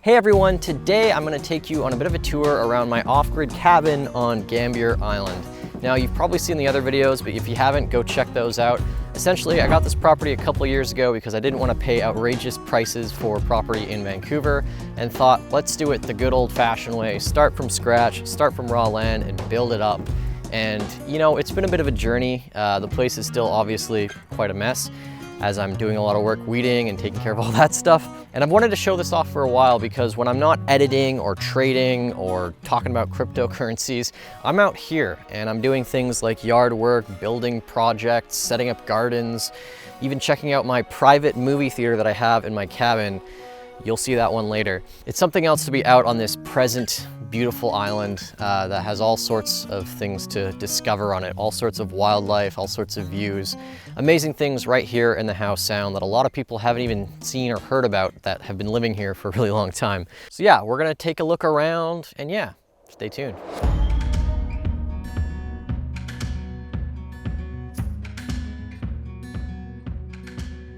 Hey everyone, today I'm going to take you on a bit of a tour around my off-grid cabin on Gambier Island. Now you've probably seen the other videos, but if you haven't, go check those out. Essentially, I got this property a couple years ago because I didn't want to pay outrageous prices for property in Vancouver and thought, let's do it the good old-fashioned way, start from scratch, start from raw land and build it up. And you know, it's been a bit of a journey. The place is still obviously quite a mess as I'm doing a lot of work weeding and taking care of all that stuff. And I've wanted to show this off for a while because when I'm not editing or trading or talking about cryptocurrencies, I'm out here and I'm doing things like yard work, building projects, setting up gardens, even checking out my private movie theater that I have in my cabin. You'll see that one later. It's something else to be out on this present beautiful island that has all sorts of things to discover on it, all sorts of wildlife, all sorts of views, amazing things right here in the Howe Sound that a lot of people haven't even seen or heard about that have been living here for a really long time. So yeah, we're gonna take a look around and yeah, stay tuned.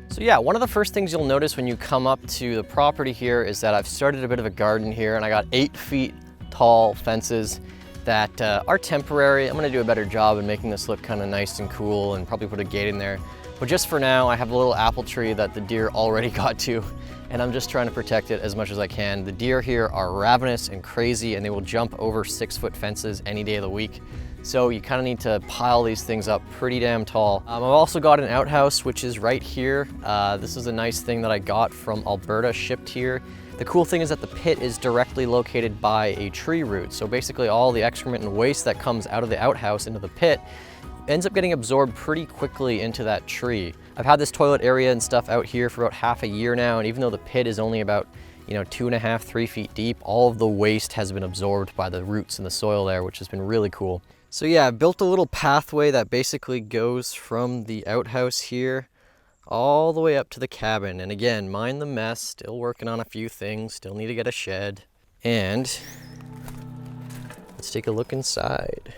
So yeah, one of the first things you'll notice when you come up to the property here is that I've started a bit of a garden here and I got 8 feet tall fences that are temporary. I'm gonna do a better job in making this look kind of nice and cool and probably put a gate in there. But just for now, I have a little apple tree that the deer already got to and I'm just trying to protect it as much as I can. The deer here are ravenous and crazy and they will jump over 6-foot fences any day of the week. So you kind of need to pile these things up pretty damn tall. I've also got an outhouse, which is right here. This is a nice thing that I got from Alberta, shipped here. The cool thing is that the pit is directly located by a tree root. So basically all the excrement and waste that comes out of the outhouse into the pit ends up getting absorbed pretty quickly into that tree. I've had this toilet area and stuff out here for about half a year now, and even though the pit is only about 2.5, 3 feet deep, all of the waste has been absorbed by the roots in the soil there, which has been really cool. So yeah, I built a little pathway that basically goes from the outhouse here all the way up to the cabin. And again, mind the mess, still working on a few things, still need to get a shed. And let's take a look inside.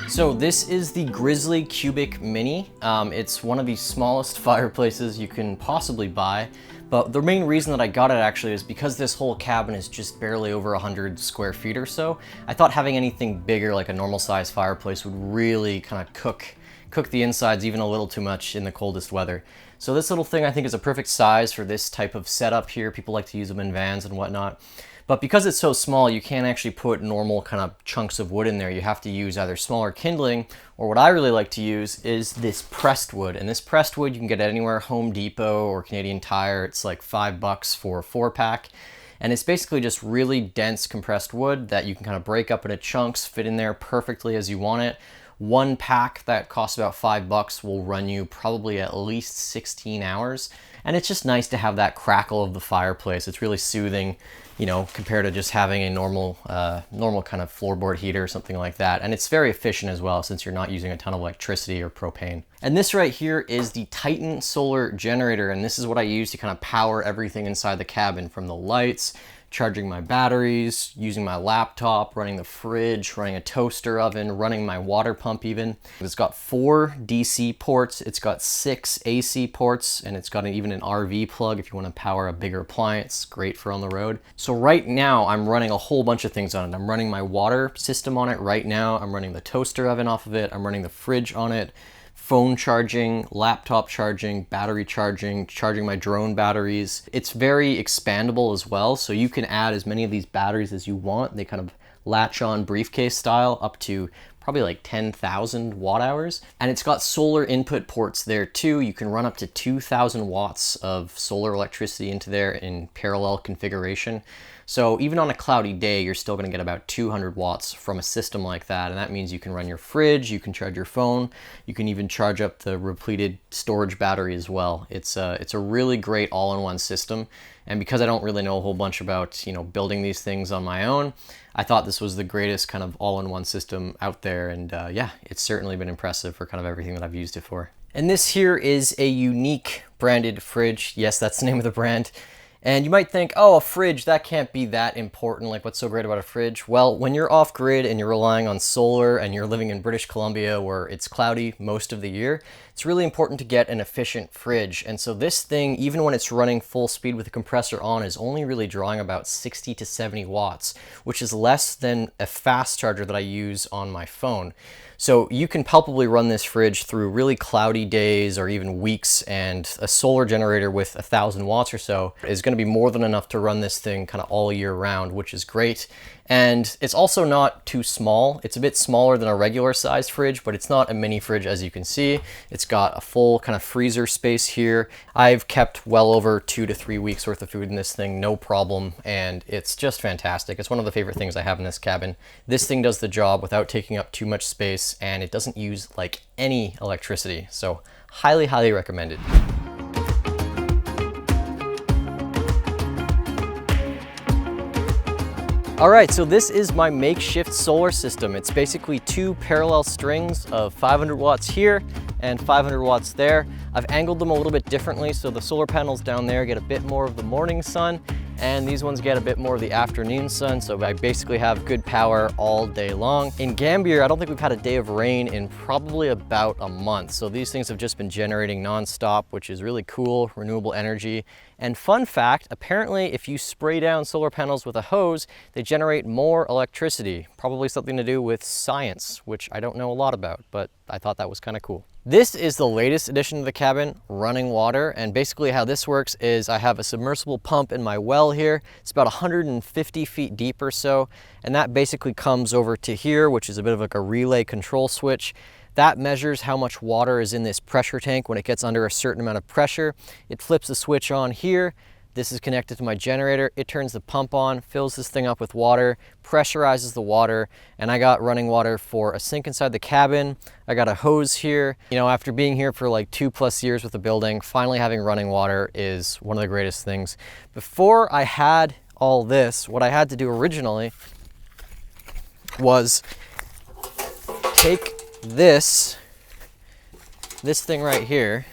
So this is the Grizzly Cubic Mini. It's one of the smallest fireplaces you can possibly buy, but the main reason that I got it actually is because this whole cabin is just barely over 100 square feet or so. I thought having anything bigger like a normal size fireplace would really kind of cook the insides even a little too much in the coldest weather. So this little thing I think is a perfect size for this type of setup here. People like to use them in vans and whatnot. But because it's so small, you can't actually put normal kind of chunks of wood in there. You have to use either smaller kindling, or what I really like to use is this pressed wood. And this pressed wood you can get anywhere, Home Depot or Canadian Tire. It's like $5 for a 4-pack. And it's basically just really dense compressed wood that you can kind of break up into chunks, fit in there perfectly as you want it. One pack that costs about $5 will run you probably at least 16 hours. And it's just nice to have that crackle of the fireplace. It's really soothing, compared to just having a normal kind of floorboard heater or something like that. And it's very efficient as well since you're not using a ton of electricity or propane. And this right here is the Titan solar generator. And this is what I use to kind of power everything inside the cabin, from the lights, charging my batteries, using my laptop, running the fridge, running a toaster oven, running my water pump even. It's got 4 DC ports, it's got 6 AC ports, and it's got even an RV plug if you want to power a bigger appliance. Great for on the road. So right now I'm running a whole bunch of things on it. I'm running my water system on it right now. I'm running the toaster oven off of it. I'm running the fridge on it. Phone charging, laptop charging, battery charging, charging my drone batteries. It's very expandable as well, so you can add as many of these batteries as you want. They kind of latch on briefcase style up to probably like 10,000 watt hours. And it's got solar input ports there too. You can run up to 2,000 watts of solar electricity into there in parallel configuration. So even on a cloudy day, you're still gonna get about 200 watts from a system like that. And that means you can run your fridge, you can charge your phone, you can even charge up the repleted storage battery as well. It's a really great all-in-one system. And because I don't really know a whole bunch about, building these things on my own, I thought this was the greatest kind of all-in-one system out there. And yeah, it's certainly been impressive for kind of everything that I've used it for. And this here is a unique branded fridge. Yes, that's the name of the brand. And you might think, oh, a fridge, that can't be that important. Like, what's so great about a fridge? Well, when you're off grid and you're relying on solar and you're living in British Columbia where it's cloudy most of the year, it's really important to get an efficient fridge. And so this thing, even when it's running full speed with the compressor on, is only really drawing about 60 to 70 watts, which is less than a fast charger that I use on my phone. So you can palpably run this fridge through really cloudy days or even weeks, and a solar generator with 1,000 watts or so is going to be more than enough to run this thing kind of all year round, which is great. And it's also not too small. It's a bit smaller than a regular sized fridge, but it's not a mini fridge, as you can see. It's got a full kind of freezer space here. I've kept well over 2 to 3 weeks worth of food in this thing, no problem. And it's just fantastic. It's one of the favorite things I have in this cabin. This thing does the job without taking up too much space, and it doesn't use like any electricity. So highly, highly recommended. All right, so this is my makeshift solar system. It's basically 2 parallel strings of 500 watts here and 500 watts there. I've angled them a little bit differently, so the solar panels down there get a bit more of the morning sun, and these ones get a bit more of the afternoon sun, so I basically have good power all day long. In Gambier, I don't think we've had a day of rain in probably about a month, so these things have just been generating nonstop, which is really cool, renewable energy. And fun fact, apparently if you spray down solar panels with a hose, they generate more electricity, probably something to do with science, which I don't know a lot about, but I thought that was kind of cool. This is the latest addition to the cabin, running water, and basically how this works is I have a submersible pump in my well here. It's about 150 feet deep or so, and that basically comes over to here, which is a bit of like a relay control switch. That measures how much water is in this pressure tank when it gets under a certain amount of pressure. It flips the switch on here. This is connected to my generator. It turns the pump on, fills this thing up with water, pressurizes the water, and I got running water for a sink inside the cabin. I got a hose here. You know, after being here for like 2+ years with the building, finally having running water is one of the greatest things. Before I had all this, what I had to do originally was take this thing right here,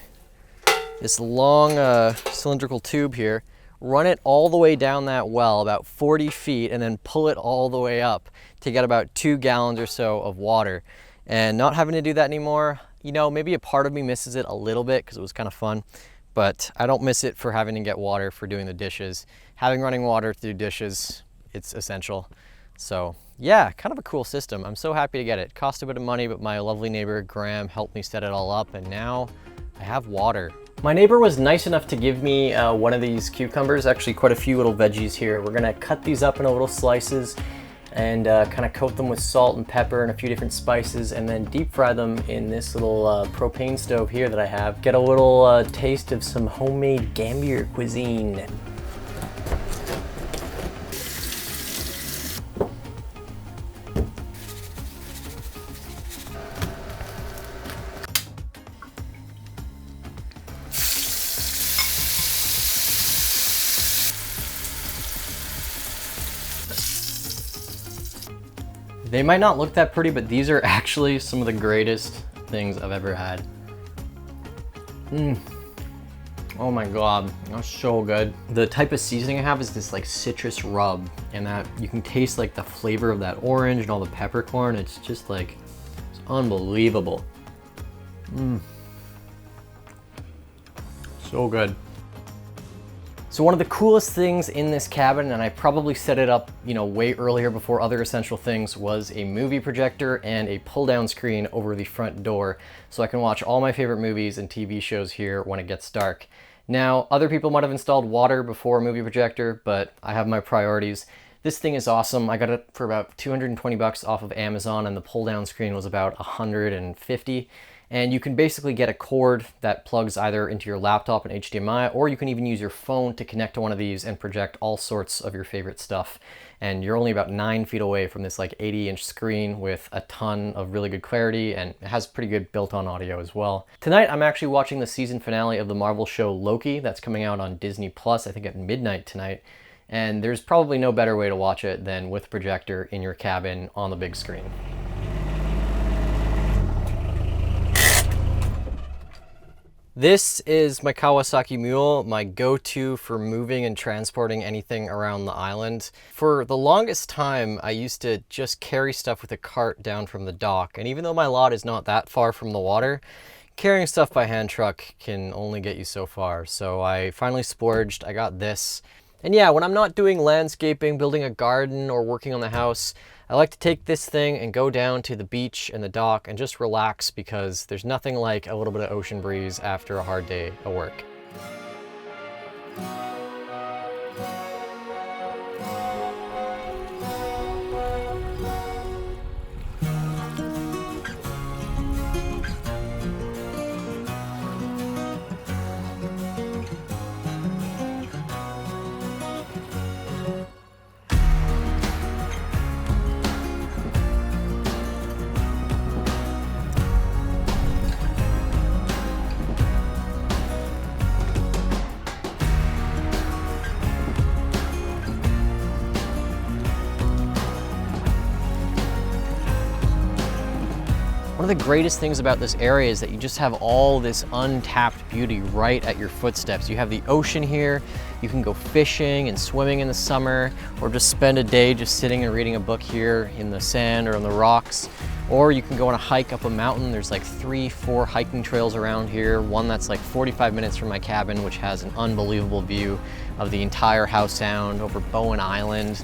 this long cylindrical tube here, run it all the way down that well, about 40 feet, and then pull it all the way up to get about 2 gallons or so of water. And not having to do that anymore, you know, maybe a part of me misses it a little bit because it was kind of fun, but I don't miss it for having to get water for doing the dishes. Having running water to do dishes, it's essential. So yeah, kind of a cool system. I'm so happy to get it. Cost a bit of money, but my lovely neighbor Graham helped me set it all up, and now I have water. My neighbor was nice enough to give me one of these cucumbers, actually quite a few little veggies here. We're gonna cut these up into little slices and kind of coat them with salt and pepper and a few different spices, and then deep fry them in this little propane stove here that I have. Get a little taste of some homemade Gambier cuisine. They might not look that pretty, but these are actually some of the greatest things I've ever had. Oh my God, that's so good. The type of seasoning I have is this like citrus rub, and that you can taste like the flavor of that orange and all the peppercorn. It's just like, it's unbelievable. So good. So one of the coolest things in this cabin, and I probably set it up, you know, way earlier before other essential things, was a movie projector and a pull-down screen over the front door, so I can watch all my favorite movies and TV shows here when it gets dark. Now, other people might have installed water before a movie projector, but I have my priorities. This thing is awesome. I got it for about 220 bucks off of Amazon, and the pull-down screen was about 150. And you can basically get a cord that plugs either into your laptop and HDMI, or you can even use your phone to connect to one of these and project all sorts of your favorite stuff. And you're only about 9 feet away from this like 80-inch screen with a ton of really good clarity, and it has pretty good built-on audio as well. Tonight, I'm actually watching the season finale of the Marvel show Loki. That's coming out on Disney Plus, I think at midnight tonight. And there's probably no better way to watch it than with a projector in your cabin on the big screen. This is my Kawasaki Mule, my go-to for moving and transporting anything around the island. For the longest time, I used to just carry stuff with a cart down from the dock. And even though my lot is not that far from the water, carrying stuff by hand truck can only get you so far. So I finally splurged, I got this. And yeah, when I'm not doing landscaping, building a garden, or working on the house, I like to take this thing and go down to the beach and the dock and just relax, because there's nothing like a little bit of ocean breeze after a hard day of work. One of the greatest things about this area is that you just have all this untapped beauty right at your footsteps. You have the ocean here, you can go fishing and swimming in the summer, or just spend a day just sitting and reading a book here in the sand or on the rocks. Or you can go on a hike up a mountain. There's like 3-4 hiking trails around here. One that's like 45 minutes from my cabin, which has an unbelievable view of the entire Howe Sound over Bowen Island.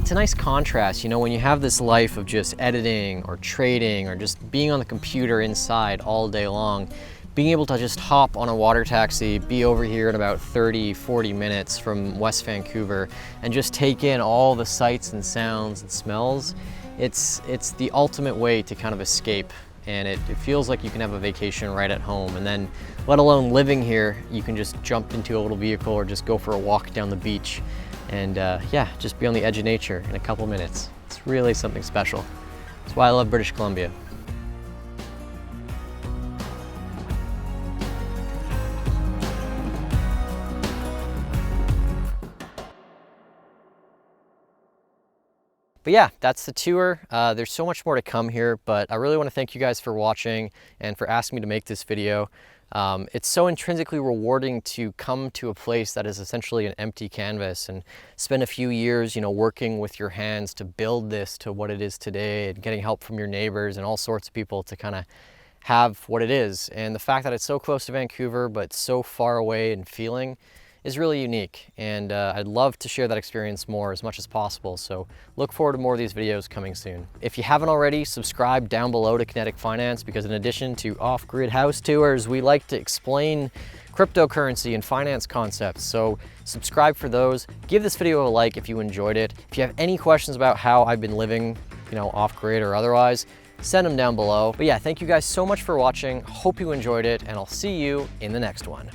It's a nice contrast, you know, when you have this life of just editing or trading or just being on the computer inside all day long, being able to just hop on a water taxi, be over here in about 30-40 minutes from West Vancouver, and just take in all the sights and sounds and smells. It's the ultimate way to kind of escape, and it feels like you can have a vacation right at home. And then, let alone living here, you can just jump into a little vehicle or just go for a walk down the beach. And yeah, just be on the edge of nature in a couple minutes. It's really something special. That's why I love British Columbia. But yeah, that's the tour. There's so much more to come here, but I really want to thank you guys for watching and for asking me to make this video. It's so intrinsically rewarding to come to a place that is essentially an empty canvas and spend a few years, you know, working with your hands to build this to what it is today, and getting help from your neighbors and all sorts of people to kind of have what it is. And the fact that it's so close to Vancouver but so far away in feeling is really unique, and I'd love to share that experience more as much as possible. So look forward to more of these videos coming soon. If you haven't already, subscribe down below to Kinetic Finance, because in addition to off-grid house tours, we like to explain cryptocurrency and finance concepts. So subscribe for those. Give this video a like if you enjoyed it. If you have any questions about how I've been living, you know, off-grid or otherwise, send them down below. But yeah, thank you guys so much for watching. Hope you enjoyed it, and I'll see you in the next one.